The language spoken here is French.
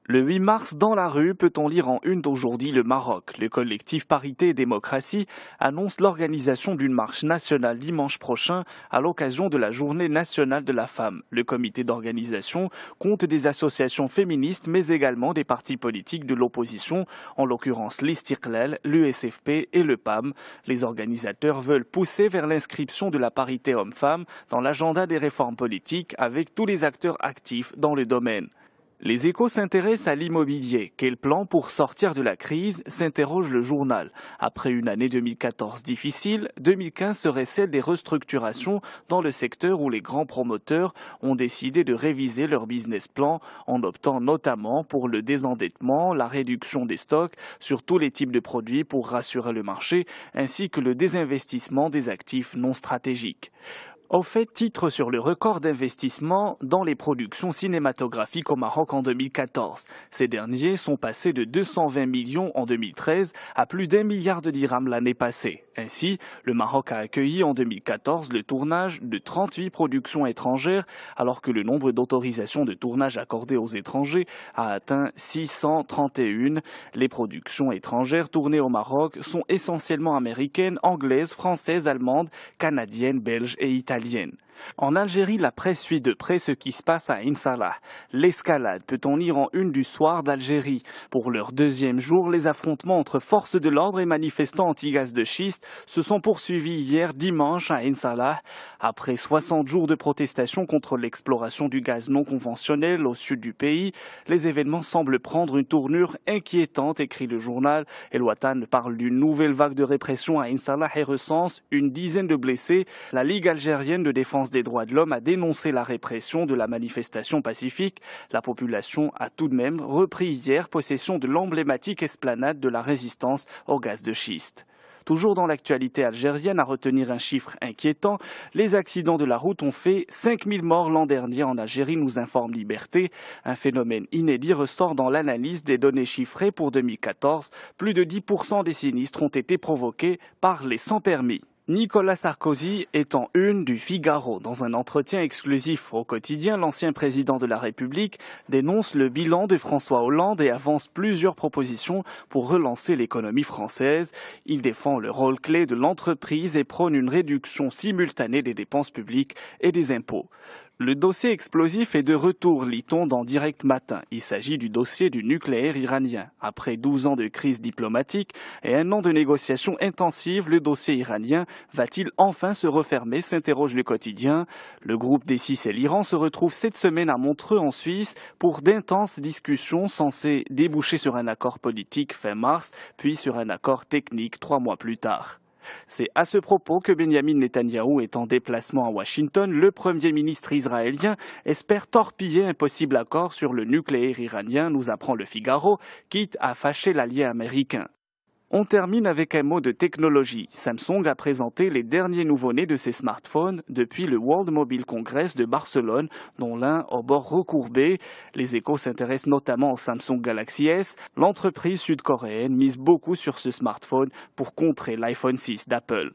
Le 8 mars, dans la rue, peut-on lire en une d'aujourd'hui le Maroc. Le collectif Parité et Démocratie annonce l'organisation d'une marche nationale dimanche prochain à l'occasion de la Journée nationale de la femme. Le comité d'organisation compte des associations féministes, mais également des partis politiques de l'opposition, en l'occurrence l'Istiqlal, l'USFP et le PAM. Les organisateurs veulent pousser vers l'inscription de la parité homme-femme dans l'agenda des réformes politiques avec tous les acteurs actifs dans le domaine. Les Échos s'intéressent à l'immobilier. Quel plan pour sortir de la crise, s'interroge le journal. Après une année 2014 difficile, 2015 serait celle des restructurations dans le secteur où les grands promoteurs ont décidé de réviser leur business plan en optant notamment pour le désendettement, la réduction des stocks sur tous les types de produits pour rassurer le marché, ainsi que le désinvestissement des actifs non stratégiques. Au fait, titre sur le record d'investissement dans les productions cinématographiques au Maroc en 2014. Ces derniers sont passés de 220 millions en 2013 à plus d'1 milliard de dirhams l'année passée. Ainsi, le Maroc a accueilli en 2014 le tournage de 38 productions étrangères, alors que le nombre d'autorisations de tournage accordées aux étrangers a atteint 631. Les productions étrangères tournées au Maroc sont essentiellement américaines, anglaises, françaises, allemandes, canadiennes, belges et italiennes. En Algérie, la presse suit de près ce qui se passe à Ain Salah. L'escalade, peut-on lire en une du soir d'Algérie. Pour leur deuxième jour, les affrontements entre forces de l'ordre et manifestants anti-gaz de schiste se sont poursuivis hier dimanche à Ain Salah. Après 60 jours de protestation contre l'exploration du gaz non conventionnel au sud du pays, les événements semblent prendre une tournure inquiétante, écrit le journal. El Watan parle d'une nouvelle vague de répression à Ain Salah et recense une dizaine de blessés. La Ligue algérienne de défense des droits de l'homme a dénoncé la répression de la manifestation pacifique. La population a tout de même repris hier possession de l'emblématique esplanade de la résistance au gaz de schiste. Toujours dans l'actualité algérienne, à retenir un chiffre inquiétant, les accidents de la route ont fait 5000 morts l'an dernier en Algérie, nous informe Liberté. Un phénomène inédit ressort dans l'analyse des données chiffrées pour 2014. Plus de 10% des sinistres ont été provoqués par les sans-permis. Nicolas Sarkozy est en une du Figaro. Dans un entretien exclusif au quotidien, l'ancien président de la République dénonce le bilan de François Hollande et avance plusieurs propositions pour relancer l'économie française. Il défend le rôle clé de l'entreprise et prône une réduction simultanée des dépenses publiques et des impôts. Le dossier explosif est de retour, lit-on dans Direct Matin. Il s'agit du dossier du nucléaire iranien. Après 12 ans de crise diplomatique et un an de négociations intensives, le dossier iranien va-t-il enfin se refermer, s'interroge le quotidien. Le groupe D6 et l'Iran se retrouvent cette semaine à Montreux en Suisse pour d'intenses discussions censées déboucher sur un accord politique fin mars, puis sur un accord technique 3 mois plus tard. C'est à ce propos que Benjamin Netanyahou est en déplacement à Washington. Le Premier ministre israélien espère torpiller un possible accord sur le nucléaire iranien, nous apprend le Figaro, quitte à fâcher l'allié américain. On termine avec un mot de technologie. Samsung a présenté les derniers nouveau-nés de ses smartphones depuis le World Mobile Congress de Barcelone, dont l'un au bord recourbé. Les Échos s'intéressent notamment au Samsung Galaxy S. L'entreprise sud-coréenne mise beaucoup sur ce smartphone pour contrer l'iPhone 6 d'Apple.